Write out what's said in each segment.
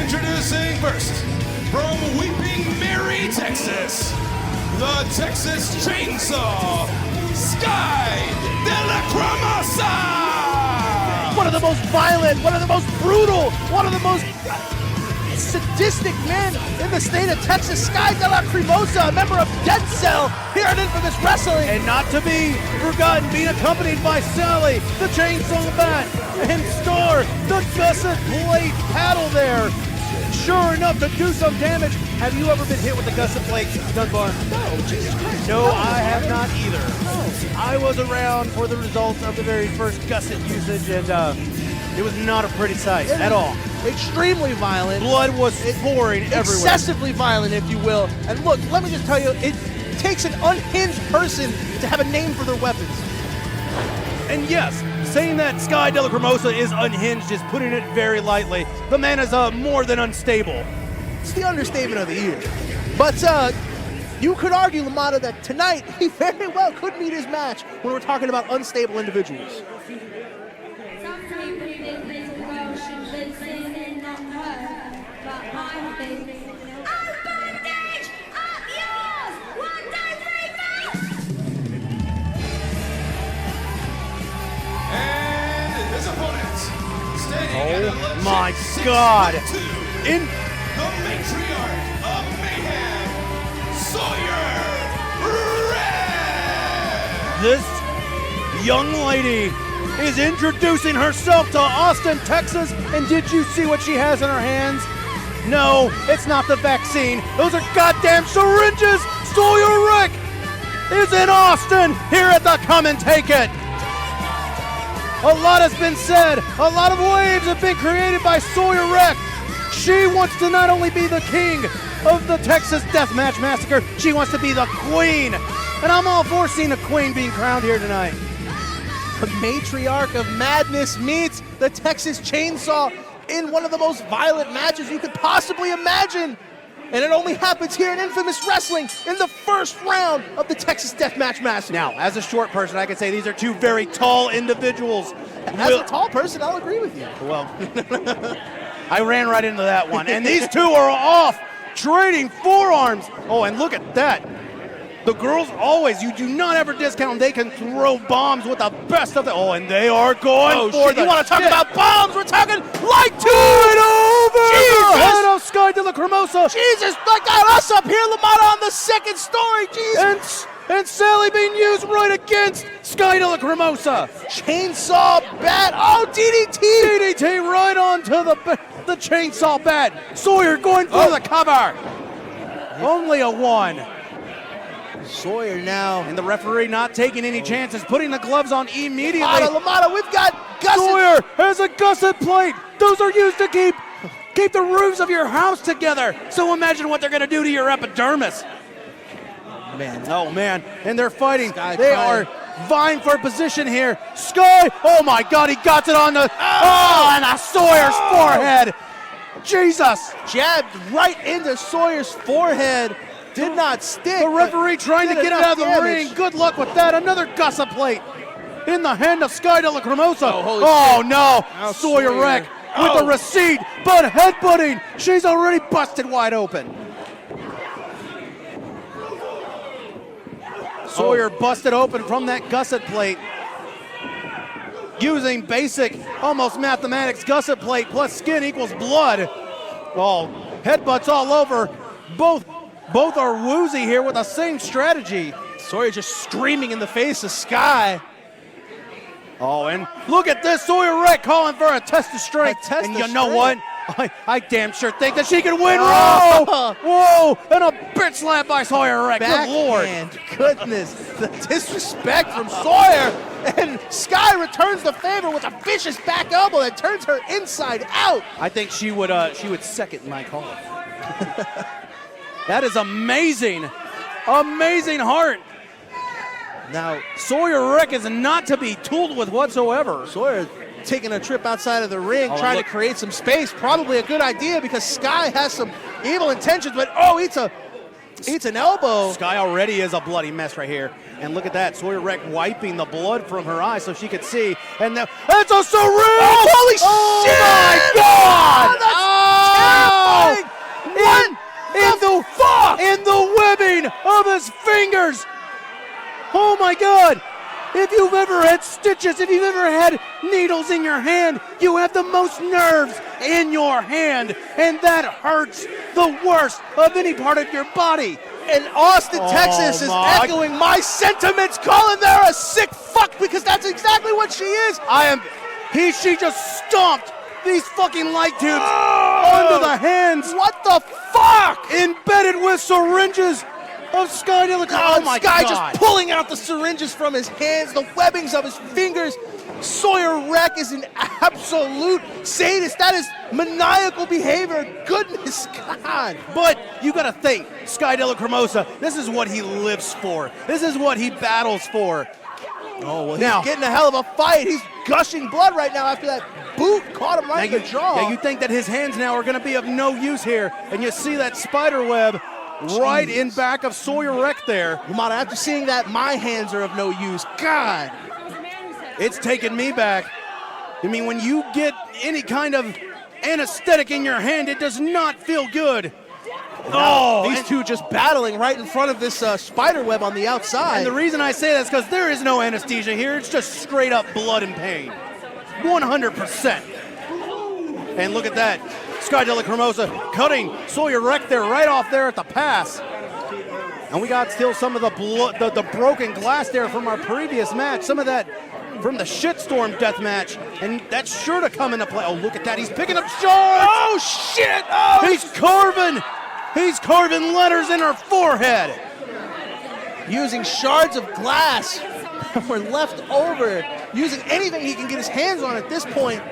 Introducing first, from Weeping Mary, Texas, the Texas Chainsaw, Sky de Lacrimosa! One of the most violent, one of the most brutal, one of the most sadistic men in the state of Texas, Sky de Lacrimosa, a member of Dead Cell here at Infamous Wrestling. And not to be forgotten, being accompanied by Sally, the chainsaw bat, and Star, the gusset plate paddle there. Sure enough to do some damage. Have you ever been hit with a gusset plate, Dunbar? No, Jesus Christ. No, I have not either. I was around for the results of the very first gusset usage, and it was not a pretty sight at all. Extremely violent. Blood was pouring everywhere. Excessively violent, if you will. And look, let me just tell you, it takes an unhinged person to have a name for their weapons. And yes, saying that Sky de Lacrimosa is unhinged is putting it very lightly. The man is more than unstable. It's the understatement of the year. But you could argue, LaMotta, that tonight he very well could meet his match when we're talking about unstable individuals. Some people think this girl should listen and not her, but I think I'll bandage up yours! 1, 2, 3, 4! And his opponent, standing at a legit my 6'2", God. the matriarch of mayhem, Sawyer Red! This young lady is introducing herself to Austin, Texas, and did you see what she has in her hands? No, it's not the vaccine. Those are goddamn syringes! Sawyer Rick is in Austin here at the Come and Take It. A lot has been said. A lot of waves have been created by Sawyer Rick. She wants to not only be the king of the Texas Deathmatch Massacre, she wants to be the queen. And I'm all for seeing a queen being crowned here tonight. The matriarch of madness meets the Texas Chainsaw in one of the most violent matches you could possibly imagine. And it only happens here in Infamous Wrestling in the first round of the Texas Deathmatch Massacre. Now, as a short person, I can say these are two very tall individuals. As a tall person, I'll agree with you. Well, I ran right into that one. And these two are off, trading forearms. Oh, and look at that. The girls always, you do not ever discount, they can throw bombs with the best of the, oh, and they are going for shit. You want to talk about bombs? We're talking light to it over Jesus! the head of Sky de Lacrimosa. Jesus, that got us up here, LaMotta, on the second story, Jesus! And Sally being used right against Sky de Lacrimosa. Chainsaw bat, oh, DDT! DDT right onto the chainsaw bat. Sawyer going for the cover. Only a 1. Sawyer now. And the referee not taking any chances, putting the gloves on immediately. LaMotta, we've got gusset. Sawyer has a gusset plate. Those are used to keep the roofs of your house together. So imagine what they're going to do to your epidermis. Man. Oh, man. And they're fighting. Sky they trying. are vying for position here. Sky, oh my God, he got it on the, and a Sawyer's forehead. Jesus. Jabbed right into Sawyer's forehead. Did not stick. The referee trying to get it out of the ring. Good luck with that. Another gusset plate in the hand of Sky de Lacrimosa. Oh no. Now Sawyer Wreck with the receipt, but headbutting. She's already busted wide open. Sawyer busted open from that gusset plate. Using basic, almost mathematics, gusset plate plus skin equals blood. Oh, headbutts all over. Both are woozy here with the same strategy. Sawyer just screaming in the face of Sky. Oh, and look at this. Sawyer Wreck calling for a test of strength. And you know what? I damn sure think that she can win. Oh. Whoa! And a bitch slap by Sawyer Wreck. Good Lord. Backhand. Goodness. The disrespect from Sawyer. And Sky returns the favor with a vicious back elbow that turns her inside out. I think she would second my call. That is amazing. Amazing heart. Now, Sawyer Wreck is not to be tooled with whatsoever. Sawyer taking a trip outside of the ring, Oh, trying look. to create some space. Probably a good idea because Sky has some evil intentions, but eats an elbow. Sky already is a bloody mess right here. And look at that, Sawyer Wreck wiping the blood from her eye so she could see. And that's a syringe! Oh, holy shit! my God! Oh, that's Oh! What the fuck? In the webbing of his fingers. Oh my God. If you've ever had stitches, if you've ever had needles in your hand, you have the most nerves in your hand, and that hurts the worst of any part of your body. And Austin, Texas is echoing my sentiments, calling there a sick fuck, because that's exactly what she is. She just stomped these fucking light tubes onto the hands. What the fuck? Embedded with syringes of Sky Delacrimosa. Oh my God. Just pulling out the syringes from his hands, the webbings of his fingers. Sawyer Wreck is an absolute sadist. That is maniacal behavior. Goodness God. But you gotta think, Sky Delacrimosa, this is what he lives for. This is what he battles for. Oh, well, he's getting a hell of a fight. He's gushing blood right now after that boot caught him right in the jaw. Yeah, you think that his hands now are gonna be of no use here, and you see that spider web right in back of Sawyer Wreck there. Lamont, after seeing that, my hands are of no use. God. It's taking me back. I mean, when you get any kind of anesthetic in your hand, it does not feel good. These two just battling right in front of this spider web on the outside. And the reason I say that is because there is no anesthesia here. It's just straight up blood and pain. 100%. And look at that. Sky Delacrimosa cutting Sawyer Wreck there, right off there at the pass. And we got still some of the broken glass there from our previous match. Some of that from the shitstorm death match. And that's sure to come into play. Oh, look at that. He's picking up shards. Oh, shit. Oh, He's carving letters in her forehead. Using shards of glass that were left over. Using anything he can get his hands on at this point.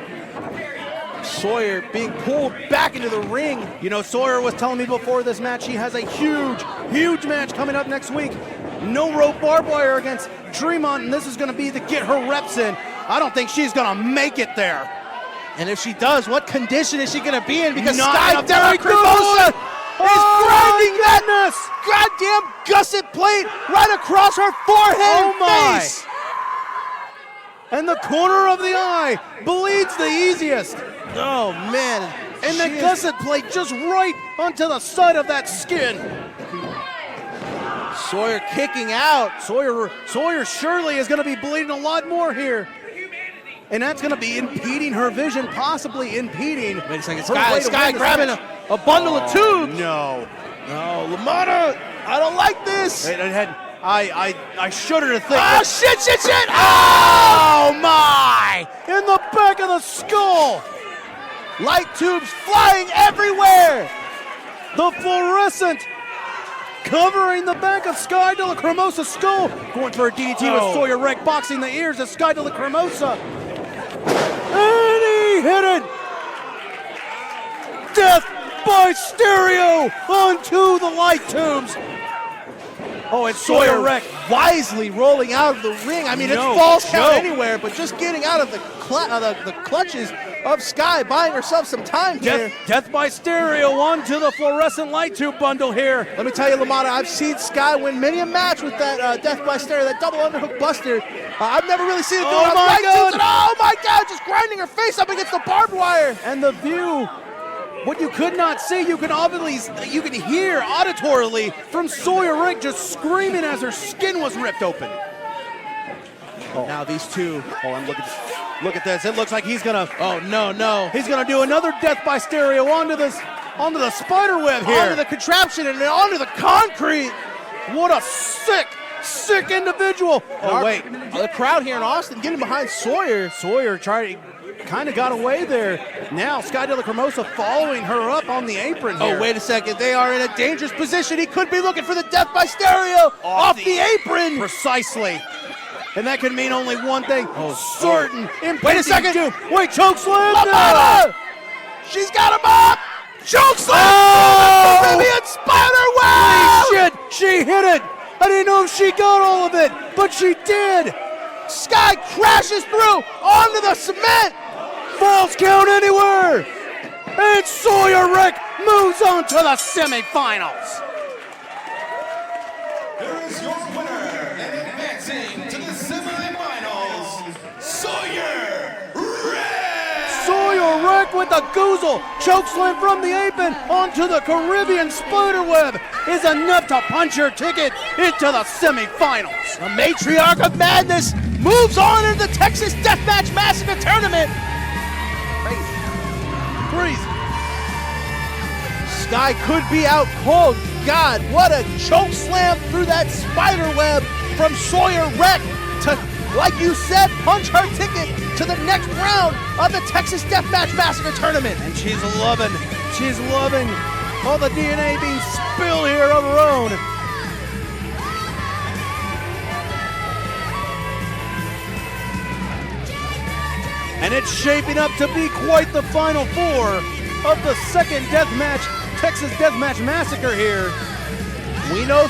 Sawyer being pulled back into the ring. You know, Sawyer was telling me before this match he has a huge match coming up next week. No rope barbed wire against Tremont, and this is going to be to get her reps in. I don't think she's going to make it there. And if she does, what condition is she going to be in? Because Not Sky in a very good Delacrimosa mood. is grinding that goodness. goddamn gusset plate right across her forehead Oh and my. face. And the corner of the eye bleeds the easiest. Oh, man. And the gusset plate just right onto the side of that skin. Sawyer kicking out. Sawyer surely is going to be bleeding a lot more here. And that's going to be impeding her vision, possibly impeding. Wait a second. her way to Sky win this grabbing match. a bundle of tubes. No. No, LaMotta, I don't like this. I shudder to think. Oh, shit. Oh, my! In the back of the skull. Light tubes flying everywhere. The fluorescent covering the back of Sky Delacrimosa's skull. Going for a DDT with Sawyer Wreck boxing the ears of Sky Delacrimosa. And he hit it. Death by stereo onto the light tubes. Oh, and Sawyer Wreck wisely rolling out of the ring. I mean, No it's false count joke. anywhere, but just getting out of the clutches of Sky, buying herself some time here. Death by stereo onto the fluorescent light tube bundle here. Let me tell you, LaMotta, I've seen Sky win many a match with that Death by Stereo, that double underhook buster. I've never really seen it do it on light tubes. And oh my God, just grinding her face up against the barbed wire. And the view, what you could not see, you can hear auditorily from Sawyer Wreck just screaming as her skin was ripped open. Now these two. Oh, and look at this. It looks like he's gonna. Oh no. He's gonna do another death by stereo onto the spider web here. Onto the contraption and then onto the concrete. What a sick individual. Oh wait, The crowd here in Austin getting behind Sawyer. Sawyer kind of got away there. Now Sky Delacrimosa following her up on the apron here. Oh, wait a second. They are in a dangerous position. He could be looking for the death by stereo off the apron. Precisely. And that could mean only one thing. Certain. Wait a second. Doom. Wait, chokeslam. LaMotta! She's got him up. Chokeslam. Oh! Caribbean spider web. Holy shit. She hit it. I didn't know if she got all of it, but she did. Sky crashes through onto the cement. Falls count anywhere. And Sawyer Wreck moves on to the semifinals. Here is your winner and advancing to the semifinals, Sawyer Wreck! Sawyer Wreck Rick with a goozle. Chokeslam from the apron onto the Caribbean spiderweb is enough to punch her ticket into the semifinals. The Matriarch of Madness moves on into the Texas Deathmatch Massacre Tournament. Crazy. Sky could be out cold. God, what a choke slam through that spider web from Sawyer Wreck to, like you said, punch her ticket to the next round of the Texas Deathmatch Massacre Tournament. And she's loving all the DNA being spilled here of her own. And it's shaping up to be quite the Final Four of the second Texas Deathmatch Massacre here. We know